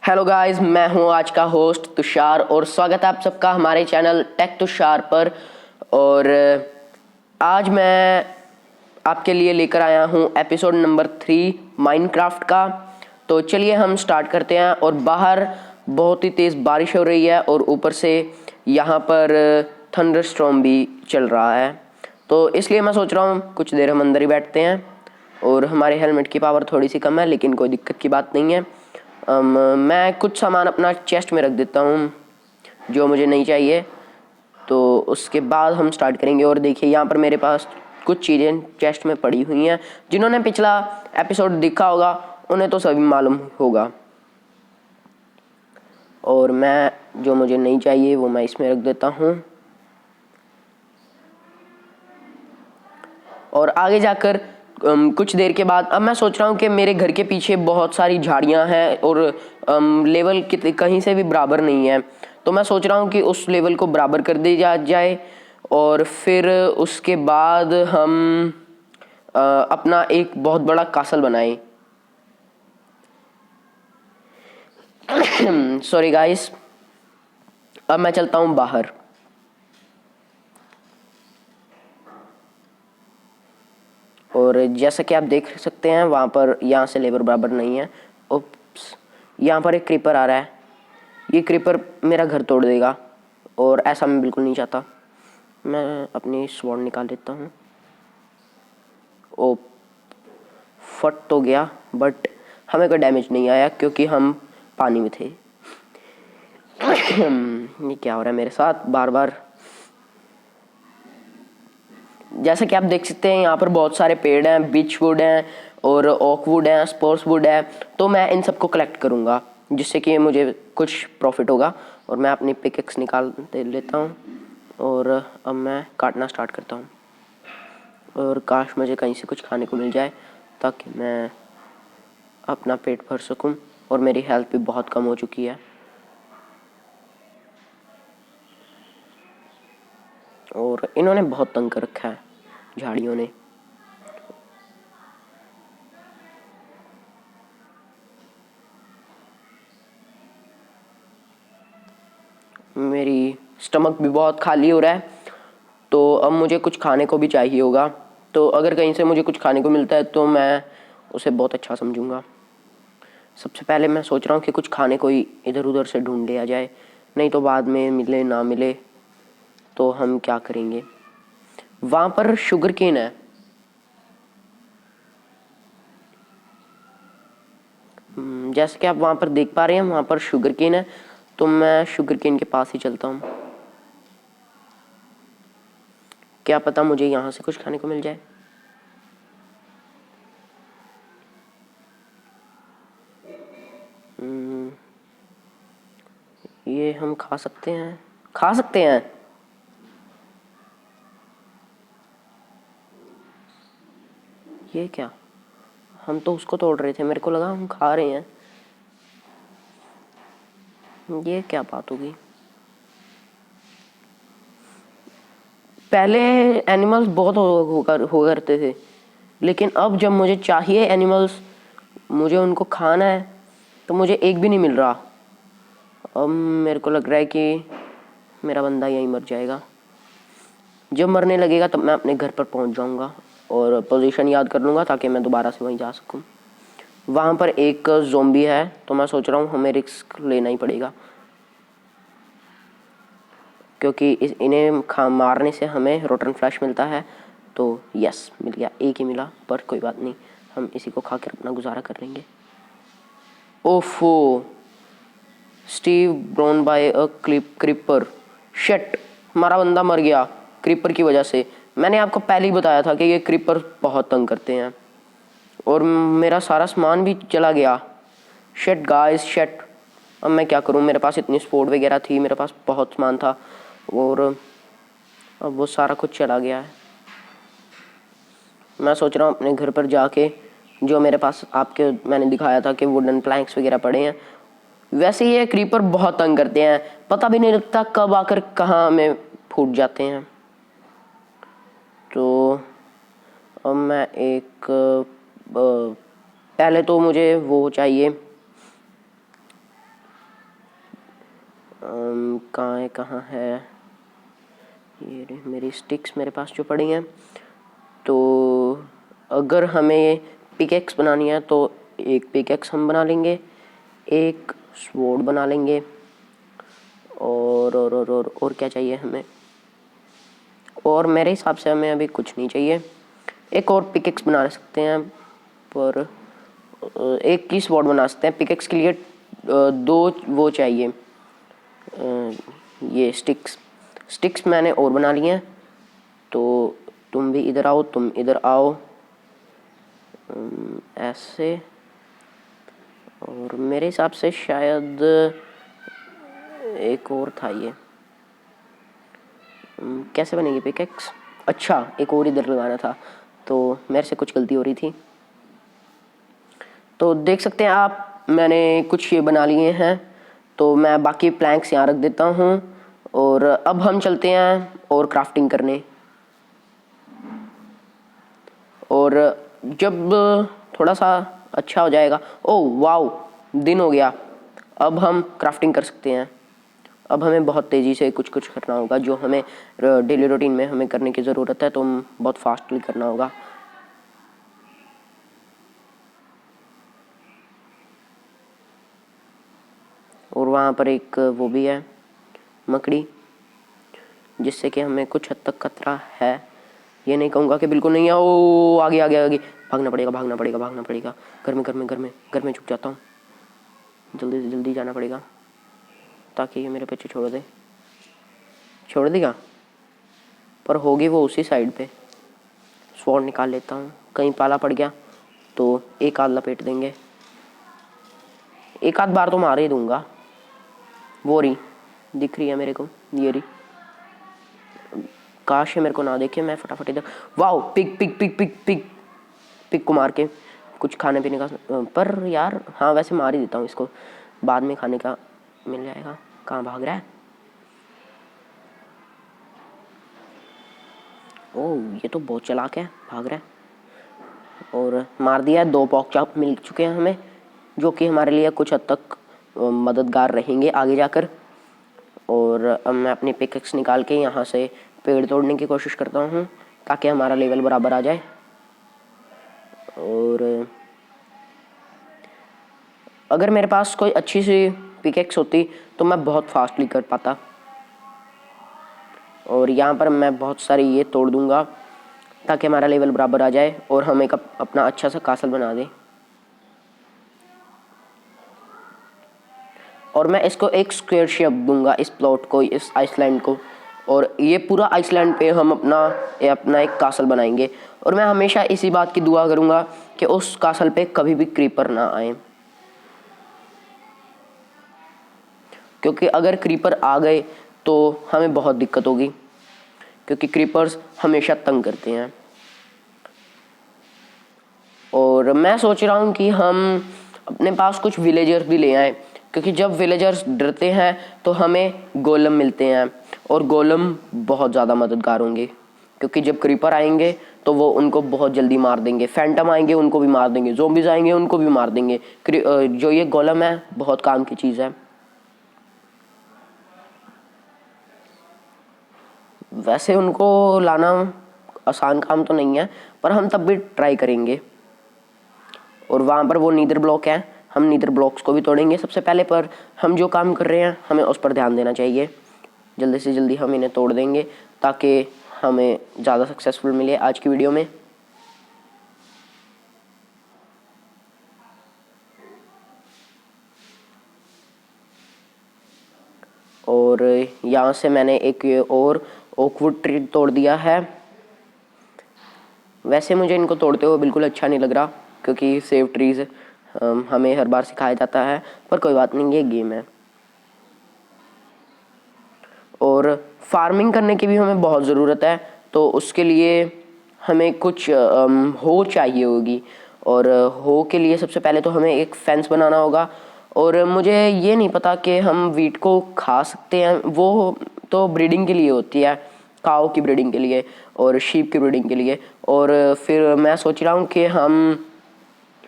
Hello guys, मैं हूं आज का होस्ट तुषार और स्वागत है आप सबका हमारे चैनल टेक तुषार पर। और आज मैं आपके लिए लेकर आया हूं एपिसोड नंबर 3 माइनक्राफ्ट का। तो चलिए हम स्टार्ट करते हैं। और बाहर बहुत ही तेज़ बारिश हो रही है और ऊपर से यहाँ पर थंडरस्टॉर्म भी चल रहा है। तो इसलिए मैं सोच रहा हूँ कुछ देर हम अंदर ही बैठते हैं। और हमारे हेलमेट की पावर थोड़ी सी कम है, लेकिन कोई दिक्कत की बात नहीं है। मैं कुछ सामान अपना चेस्ट में रख देता हूँ जो मुझे नहीं चाहिए, तो उसके बाद हम स्टार्ट करेंगे। और देखिए यहाँ पर मेरे पास कुछ चीज़ें चेस्ट में पड़ी हुई हैं। जिन्होंने पिछला एपिसोड देखा होगा उन्हें तो सभी मालूम होगा। और मैं जो मुझे नहीं चाहिए वो मैं इसमें रख देता हूँ। और आगे जाकर कुछ देर के बाद अब मैं सोच रहा हूँ कि मेरे घर के पीछे बहुत सारी झाड़ियाँ हैं और लेवल कहीं से भी बराबर नहीं है। तो मैं सोच रहा हूँ कि उस लेवल को बराबर कर दिया जाए और फिर उसके बाद हम अपना एक बहुत बड़ा कासल बनाएं। सॉरी गाइस, अब मैं चलता हूँ बाहर। और जैसा कि आप देख सकते हैं वहाँ पर यहाँ से लेबर बराबर नहीं है। उप्स, यहाँ पर एक क्रीपर आ रहा है। ये क्रीपर मेरा घर तोड़ देगा और ऐसा मैं बिल्कुल नहीं चाहता। मैं अपनी स्वॉर्ड निकाल लेता हूँ। ओ, फट तो गया बट हमें कोई डैमेज नहीं आया क्योंकि हम पानी में थे। ये क्या हो रहा है मेरे साथ बार बार। जैसे कि आप देख सकते हैं यहाँ पर बहुत सारे पेड़ हैं, बीच वुड हैं और ओक वुड है, स्पोर्स वुड है। तो मैं इन सबको कलेक्ट करूँगा जिससे कि मुझे कुछ प्रॉफिट होगा। और मैं अपनी पिकेक्स निकाल लेता हूँ और अब मैं काटना स्टार्ट करता हूँ। और काश मुझे कहीं से कुछ खाने को मिल जाए ताकि मैं अपना पेट भर सकूँ। और मेरी हेल्थ भी बहुत कम हो चुकी है। और इन्होंने बहुत तंग कर रखा है झाड़ियों ने। मेरी स्टमक भी बहुत खाली हो रहा है, तो अब मुझे कुछ खाने को भी चाहिए होगा। तो अगर कहीं से मुझे कुछ खाने को मिलता है तो मैं उसे बहुत अच्छा समझूंगा। सबसे पहले मैं सोच रहा हूँ कि कुछ खाने को ही इधर उधर से ढूंढ लिया जाए, नहीं तो बाद में मिले ना मिले तो हम क्या करेंगे। वहाँ पर शुगर केन है। जैसे कि आप वहाँ पर देख पा रहे हैं वहाँ पर शुगर केन है, तो मैं शुगर केन के पास ही चलता हूँ। क्या पता मुझे यहाँ से कुछ खाने को मिल जाए। ये हम खा सकते हैं, खा सकते हैं। ये क्या, हम तो उसको तोड़ रहे थे, मेरे को लगा हम खा रहे हैं। ये क्या बात होगी। पहले एनिमल्स बहुत हो करते थे, लेकिन अब जब मुझे चाहिए एनिमल्स, मुझे उनको खाना है, तो मुझे एक भी नहीं मिल रहा। अब मेरे को लग रहा है कि मेरा बंदा यहीं मर जाएगा। जब मरने लगेगा तब मैं अपने घर पर पहुंच जाऊंगा और पोजीशन याद कर लूँगा ताकि मैं दोबारा से वहीं जा सकूं। वहाँ पर एक ज़ोंबी है, तो मैं सोच रहा हूँ हमें रिस्क लेना ही पड़ेगा क्योंकि इन्हें मारने से हमें रोटन फ्लैश मिलता है। तो यस, मिल गया, एक ही मिला, पर कोई बात नहीं, हम इसी को खाकर अपना गुजारा कर लेंगे। ओफो, Steve blown by a creeper. Shit, हमारा बंदा मर गया क्रीपर की वजह से। मैंने आपको पहले ही बताया था कि ये क्रीपर बहुत तंग करते हैं। और मेरा सारा सामान भी चला गया। Shit guys, shit. अब मैं क्या करूं, मेरे पास इतनी स्पोर्ट वगैरह थी, मेरे पास बहुत सामान था और अब वो सारा कुछ चला गया है। मैं सोच रहा हूँ अपने घर पर जाके, जो मेरे पास आपके मैंने दिखाया था कि वुडन प्लैंक्स वगैरह पड़े हैं, वैसे ये क्रीपर बहुत तंग करते हैं। पता भी नहीं लगता कब आकर कहाँ में फूट जाते हैं। तो अब मैं पहले तो मुझे वो चाहिए, कहाँ है कहाँ है, ये मेरी स्टिक्स मेरे पास जो पड़ी हैं। तो अगर हमें पिकेक्स बनानी है तो एक पिकेक्स हम बना लेंगे, एक स्वॉर्ड बना लेंगे, और क्या चाहिए हमें, और मेरे हिसाब से हमें अभी कुछ नहीं चाहिए। एक और पिकेक्स बना सकते हैं, पर एक की स्वॉर्ड बना सकते हैं। पिकेक्स के लिए दो वो चाहिए, ये स्टिक्स मैंने और बना लिए हैं। तो तुम भी इधर आओ, तुम इधर आओ, ऐसे। और मेरे हिसाब से शायद एक और था ये, कैसे बनेगी पिकेक्स? अच्छा, एक और इधर लगाना था, तो मेरे से कुछ गलती हो रही थी। तो देख सकते हैं आप, मैंने कुछ ये बना लिए हैं। तो मैं बाकी प्लैंक्स यहाँ रख देता हूँ, और अब हम चलते हैं और क्राफ्टिंग करने। और जब थोड़ा सा अच्छा हो जाएगा, ओह वाओ, दिन हो गया, अब हम क्राफ्टिंग कर सकते हैं। अब हमें बहुत तेज़ी से कुछ कुछ करना होगा, जो हमें डेली रूटीन में हमें करने की ज़रूरत है, तो हम बहुत फास्टली करना होगा। और वहाँ पर एक वो भी है, मकड़ी, जिससे कि हमें कुछ हद तक खतरा है। ये नहीं कहूँगा कि बिल्कुल नहीं है। ओ आगे आगे आगे, भागना पड़ेगा भागना पड़ेगा भागना पड़ेगा। घर में छुप जाता हूँ, जल्दी से जल्दी जाना पड़ेगा, ताकि ये मेरे पीछे छोड़ देगा। पर होगी वो उसी साइड पे। स्वॉर्ड निकाल लेता हूँ, कहीं पाला पड़ गया तो एक आध लपेट देंगे। एक आध बार तो मार ही दूंगा। वो रही, दिख रही है मेरे को, ये रही। काश है मेरे को ना देखे, मैं फटाफट इधर। वाओ, पिग को मार के कुछ खाने पीने का, पर यार हाँ वैसे मार ही देता हूँ इसको, बाद में खाने का मिल जाएगा। कहाँ भाग रहा है? ओह, ये तो बहुत चालाक है, भाग रहा है। और मार दिया है। 2 पॉक चॉप मिल चुके हैं हमें, जो कि हमारे लिए कुछ हद तक मददगार रहेंगे आगे जाकर। और अब मैं अपनी पिकेक्स निकाल के यहाँ से पेड़ तोड़ने की कोशिश करता हूँ, ताकि हमारा लेवल बराबर आ जाए। और अगर मेरे पास कोई अच्छी सी पिकेक्स होती तो मैं बहुत फास्टली कर पाता। और यहाँ पर मैं बहुत सारी ये तोड़ दूँगा, ताकि हमारा लेवल बराबर आ जाए और हम एक अपना अच्छा सा कासल बना दें। और मैं इसको एक स्क्वायर शेप दूंगा, इस प्लॉट को, इस आइसलैंड को। और ये पूरा आइसलैंड पे हम अपना एक कासल बनाएंगे। और मैं हमेशा इसी बात की दुआ करूँगा कि उस कासल पे कभी भी क्रीपर ना आए, क्योंकि अगर क्रीपर आ गए तो हमें बहुत दिक्कत होगी, क्योंकि क्रीपर्स हमेशा तंग करते हैं। और मैं सोच रहा हूँ कि हम अपने पास कुछ विलेजर्स भी ले आएँ, क्योंकि जब विलेजर्स डरते हैं तो हमें गोलम मिलते हैं, और गोलम बहुत ज़्यादा मददगार होंगे, क्योंकि जब क्रीपर आएंगे तो वो उनको बहुत जल्दी मार देंगे। फैंटम आएंगे उनको भी मार देंगे, ज़ोंबीज आएंगे उनको भी मार देंगे। जो ये गोलम है बहुत काम की चीज़ है। वैसे उनको लाना आसान काम तो नहीं है, पर हम तब भी ट्राई करेंगे। और वहाँ पर वो नीदर ब्लॉक है, हम नीदर ब्लॉक्स को भी तोड़ेंगे सबसे पहले। पर हम जो काम कर रहे हैं हमें उस पर ध्यान देना चाहिए। जल्दी से जल्दी हम इन्हें तोड़ देंगे, ताकि हमें ज़्यादा सक्सेसफुल मिले आज की वीडियो में। और यहाँ से मैंने एक और ओकवुड ट्री तोड़ दिया है। वैसे मुझे इनको तोड़ते हुए बिल्कुल अच्छा नहीं लग रहा, क्योंकि सेव ट्रीज़ हमें हर बार सिखाया जाता है, पर कोई बात नहीं, ये गेम है। और फार्मिंग करने की भी हमें बहुत ज़रूरत है, तो उसके लिए हमें कुछ हो चाहिए होगी। और हो के लिए सबसे पहले तो हमें एक फेंस बनाना होगा। और मुझे ये नहीं पता कि हम वीट को खा सकते हैं, वो तो ब्रीडिंग के लिए होती है, काऊ की ब्रीडिंग के लिए और शीप की ब्रीडिंग के लिए। और फिर मैं सोच रहा हूँ कि हम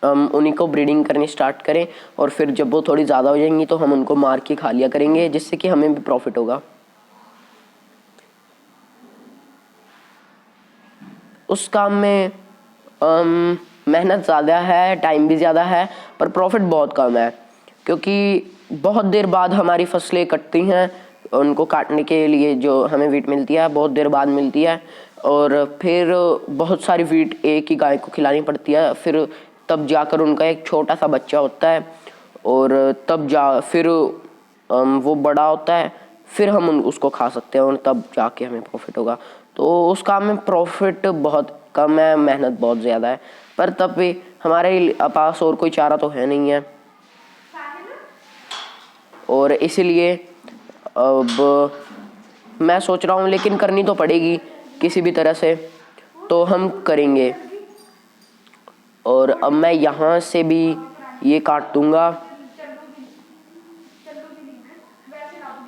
हम उन्हीं को ब्रीडिंग करनी स्टार्ट करें, और फिर जब वो थोड़ी ज़्यादा हो जाएंगी तो हम उनको मार के खा लिया करेंगे, जिससे कि हमें भी प्रॉफिट होगा। उस काम में मेहनत ज़्यादा है, टाइम भी ज़्यादा है, पर प्रॉफिट बहुत कम है, क्योंकि बहुत देर बाद हमारी फसलें कटती हैं। उनको काटने के लिए जो हमें वीट मिलती है बहुत देर बाद मिलती है, और फिर बहुत सारी वीट एक ही गाय को खिलानी पड़ती है, फिर तब जाकर उनका एक छोटा सा बच्चा होता है, और तब फिर वो बड़ा होता है, फिर हम उसको खा सकते हैं, और तब जाके हमें प्रॉफिट होगा। तो उस काम में प्रॉफिट बहुत कम है, मेहनत बहुत ज़्यादा है, पर तब भी हमारे पास और कोई चारा तो है नहीं है, और इसीलिए अब मैं सोच रहा हूँ, लेकिन करनी तो पड़ेगी किसी भी तरह से, तो हम करेंगे। और अब मैं यहाँ से भी ये काट दूँगा,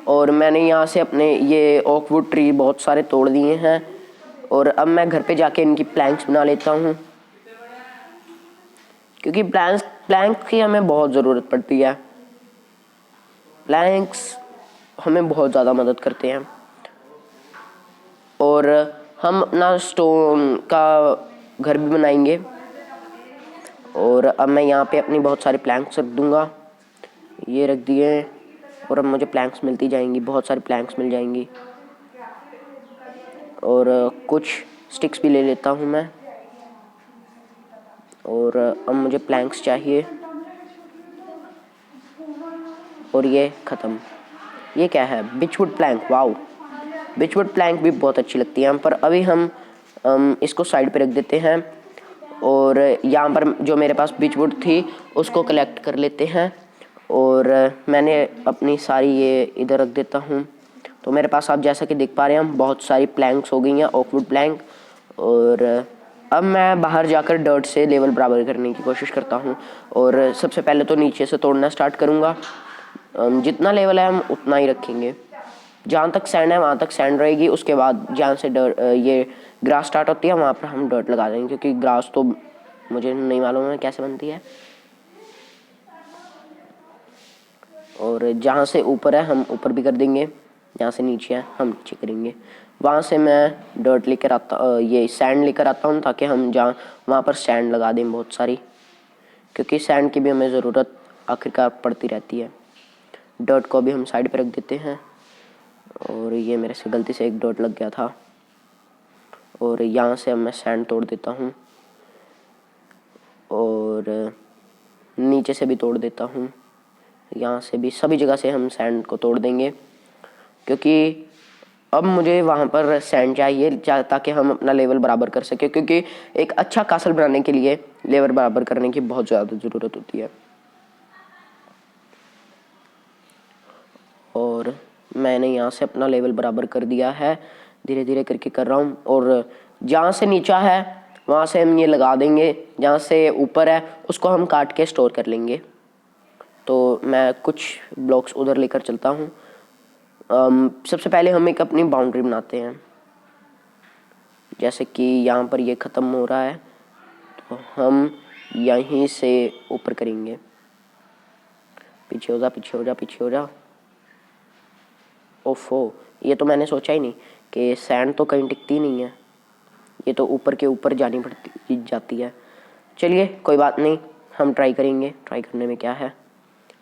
और मैंने यहाँ से अपने ये ओकवुड ट्री बहुत सारे तोड़ दिए हैं, और अब मैं घर पे जाके इनकी प्लैंक्स बना लेता हूँ, क्योंकि प्लैंक्स की हमें बहुत ज़रूरत पड़ती है। प्लैंक्स हमें बहुत ज़्यादा मदद करते हैं, और हम अपना स्टोन का घर भी बनाएंगे। और अब मैं यहाँ पे अपनी बहुत सारी प्लैंक्स रख दूँगा, ये रख दिए, और अब मुझे प्लैंक्स मिलती जाएंगी, बहुत सारी प्लैंक्स मिल जाएंगी, और कुछ स्टिक्स भी ले लेता हूँ मैं। और अब मुझे प्लैंक्स चाहिए, और ये ख़त्म। ये क्या है? बिचवुड प्लैंक। वाओ, बिचवुड प्लैंक भी बहुत अच्छी लगती है, पर अभी हम इसको साइड पे रख देते हैं, और यहाँ पर जो मेरे पास बिचवुड थी उसको कलेक्ट कर लेते हैं, और मैंने अपनी सारी ये इधर रख देता हूँ। तो मेरे पास आप जैसा कि देख पा रहे हैं, हम बहुत सारी प्लैंक्स हो गई हैं, ओकवुड प्लैंक। और अब मैं बाहर जाकर डर्ट से लेवल बराबर करने की कोशिश करता हूँ, और सबसे पहले तो नीचे से तोड़ना स्टार्ट करूँगा। जितना लेवल है हम उतना ही रखेंगे, जहाँ तक सैंड है वहाँ तक सैंड रहेगी, उसके बाद जहाँ से ये ग्रास स्टार्ट होती है वहाँ पर हम डर्ट लगा देंगे, क्योंकि ग्रास तो मुझे नहीं मालूम है कैसे बनती है। और जहाँ से ऊपर है हम ऊपर भी कर देंगे, जहाँ से नीचे है हम नीचे करेंगे। वहाँ से मैं डर्ट लेकर ये सैंड लेकर आता हूँ, ताकि हम जहाँ वहाँ पर सैंड लगा दें बहुत सारी, क्योंकि सैंड की भी हमें ज़रूरत आखिरकार पड़ती रहती है। डर्ट को भी हम साइड पे रख देते हैं, और ये मेरे से गलती से एक डर्ट लग गया था, और यहाँ से अब मैं सैंड तोड़ देता हूँ, और नीचे से भी तोड़ देता हूँ, यहाँ से भी, सभी जगह से हम सैंड को तोड़ देंगे, क्योंकि अब मुझे वहाँ पर सैंड चाहिए ताकि हम अपना लेवल बराबर कर सकें, क्योंकि एक अच्छा कासल बनाने के लिए लेवल बराबर करने की बहुत ज़्यादा ज़रूरत होती है। और मैंने यहाँ से अपना लेवल बराबर कर दिया है, धीरे धीरे करके कर रहा हूँ। और जहाँ से नीचा है वहाँ से हम ये लगा देंगे, जहाँ से ऊपर है उसको हम काट के स्टोर कर लेंगे। तो मैं कुछ ब्लॉक्स उधर लेकर चलता हूँ। सबसे पहले हम एक अपनी बाउंड्री बनाते हैं, जैसे कि यहाँ पर ये ख़त्म हो रहा है, तो हम यहीं से ऊपर करेंगे। पीछे हो जा, पीछे हो जा, पीछे हो जा। ओफो, ये तो मैंने सोचा ही नहीं कि सैंड तो कहीं टिकती नहीं है, ये तो ऊपर के ऊपर जानी जाती है। चलिए कोई बात नहीं, हम ट्राई करेंगे, ट्राई करने में क्या है।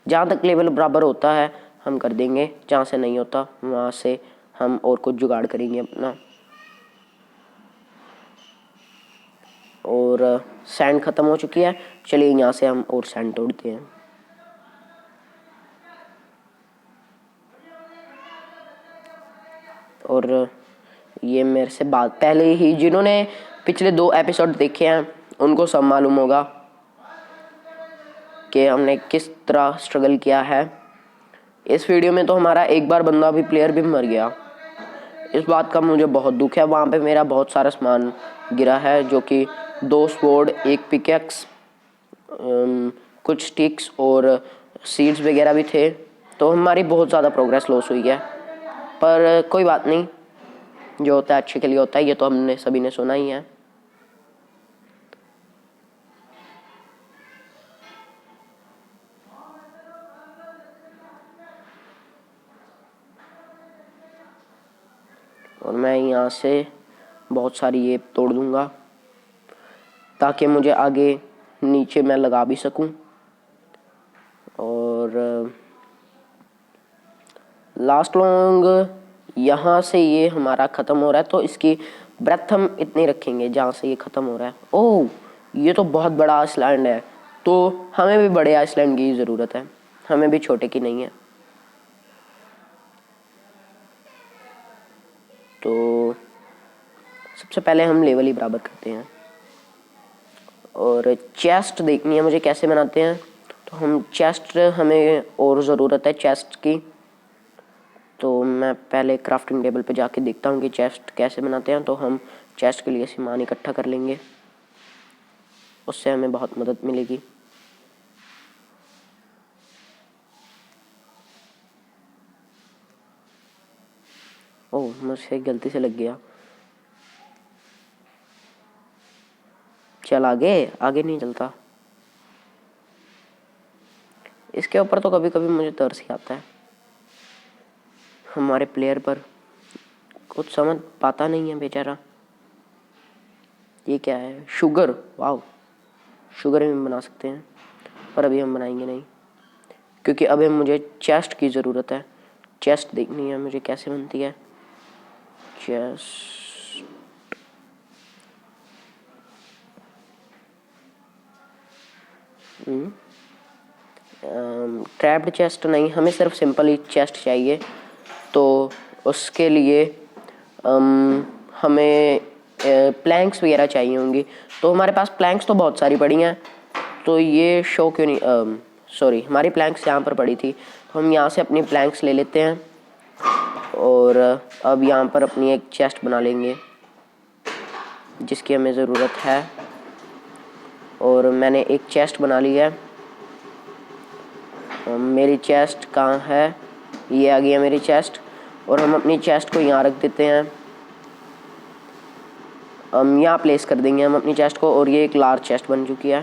जहाँ तक लेवल बराबर होता है हम कर देंगे, जहाँ से नहीं होता वहाँ से हम और कुछ जुगाड़ करेंगे अपना। और सैंड ख़त्म हो चुकी है, चलिए यहाँ से हम और सैंड तोड़ते हैं। और ये मेरे से बात पहले ही जिन्होंने पिछले 2 एपिसोड देखे हैं उनको सब मालूम होगा कि हमने किस तरह स्ट्रगल किया है। इस वीडियो में तो हमारा एक बार बंदा भी प्लेयर भी मर गया, इस बात का मुझे बहुत दुख है। वहाँ पे मेरा बहुत सारा सामान गिरा है, जो कि 2 स्वॉर्ड, 1 पिकेक्स, कुछ स्टिक्स और सीड्स वगैरह भी थे। तो हमारी बहुत ज़्यादा प्रोग्रेस लॉस हुई है, पर कोई बात नहीं, जो होता है अच्छे के लिए होता है, ये तो हमने सभी ने सुना ही है। और मैं यहाँ से बहुत सारी ये तोड़ दूँगा ताकि मुझे आगे नीचे मैं लगा भी सकूँ। और लास्ट लॉन्ग यहाँ से ये हमारा ख़त्म हो रहा है, तो इसकी ब्रेथ हम इतनी रखेंगे जहाँ से ये ख़त्म हो रहा है। ओह, ये तो बहुत बड़ा आइसलैंड है, तो हमें भी बड़े आइसलैंड की ज़रूरत है, हमें भी छोटे की नहीं है। तो सबसे पहले हम लेवल ही बराबर करते हैं और चेस्ट देखनी है मुझे कैसे बनाते हैं। तो हम चेस्ट, हमें और ज़रूरत है चेस्ट की, तो मैं पहले क्राफ्टिंग टेबल पे जाके देखता हूँ कि चेस्ट कैसे बनाते हैं। तो हम चेस्ट के लिए सामान इकट्ठा कर लेंगे, उससे हमें बहुत मदद मिलेगी। ओह, मुझसे गलती से लग गया। चल आगे, आगे नहीं चलता। इसके ऊपर तो कभी कभी मुझे तरस ही आता है, हमारे प्लेयर पर कुछ समझ पाता नहीं है बेचारा। ये क्या है? शुगर। वाह, शुगर भी हम बना सकते हैं, पर अभी हम बनाएंगे नहीं क्योंकि अभी मुझे चेस्ट की ज़रूरत है। चेस्ट देखनी है मुझे कैसे बनती है चेस्ट। ट्रैप्ड चेस्ट नहीं, हमें सिर्फ सिंपल ही चेस्ट चाहिए। तो उसके लिए हमें प्लैंक्स वगैरह चाहिए होंगी। तो हमारे पास प्लैंक्स तो बहुत सारी पड़ी हैं, तो ये शो क्यों नहीं, सॉरी, हमारी प्लैंक्स यहाँ पर पड़ी थी, तो हम यहाँ से अपनी प्लैंक्स ले लेते हैं और अब यहाँ पर अपनी एक चेस्ट बना लेंगे जिसकी हमें ज़रूरत है। और मैंने एक चेस्ट बना ली है। मेरी चेस्ट कहाँ है? ये आ गई है मेरी चेस्ट, और हम अपनी चेस्ट को यहाँ रख देते हैं। हम यहाँ प्लेस कर देंगे हम अपनी चेस्ट को, और ये एक लार्ज चेस्ट बन चुकी है।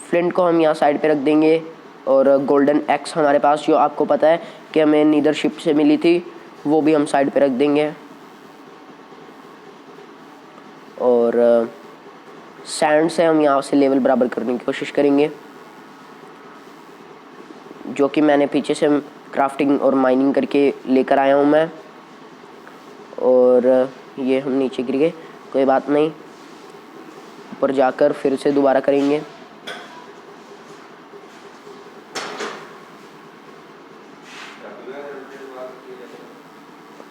फ्लिंट को हम यहाँ साइड पे रख देंगे, और गोल्डन एक्स हमारे पास जो आपको पता है कि हमें नीदरशिप से मिली थी, वो भी हम साइड पे रख देंगे। और सैंड से हम यहाँ से लेवल बराबर करने की कोशिश करेंगे, जो कि मैंने पीछे से क्राफ्टिंग और माइनिंग करके लेकर आया हूँ मैं। और ये हम नीचे गिर गए, कोई बात नहीं, ऊपर जाकर फिर से दोबारा करेंगे।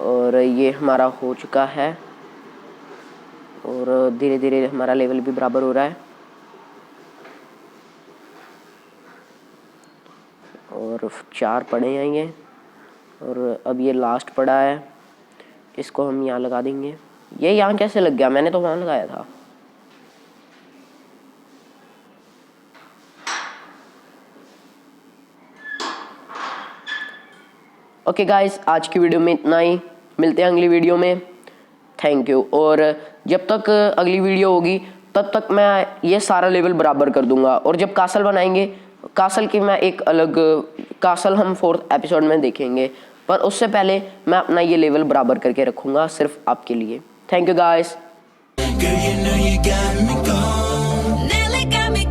और ये हमारा हो चुका है, और धीरे धीरे हमारा लेवल भी बराबर हो रहा है। और 4 पड़े हैं ये, और अब ये लास्ट पड़ा है, इसको हम यहाँ लगा देंगे। ये यहाँ कैसे लग गया? मैंने तो वहाँ लगाया था। ओके गाइस, आज की वीडियो में इतना ही, मिलते हैं अगली वीडियो में। Thank you. और जब तक अगली वीडियो होगी तब तक मैं ये सारा लेवल बराबर कर दूंगा, और जब कासल बनाएंगे, कासल की मैं एक अलग कासल हम 4th एपिसोड में देखेंगे, पर उससे पहले मैं अपना ये लेवल बराबर करके रखूँगा सिर्फ आपके लिए। Thank you guys.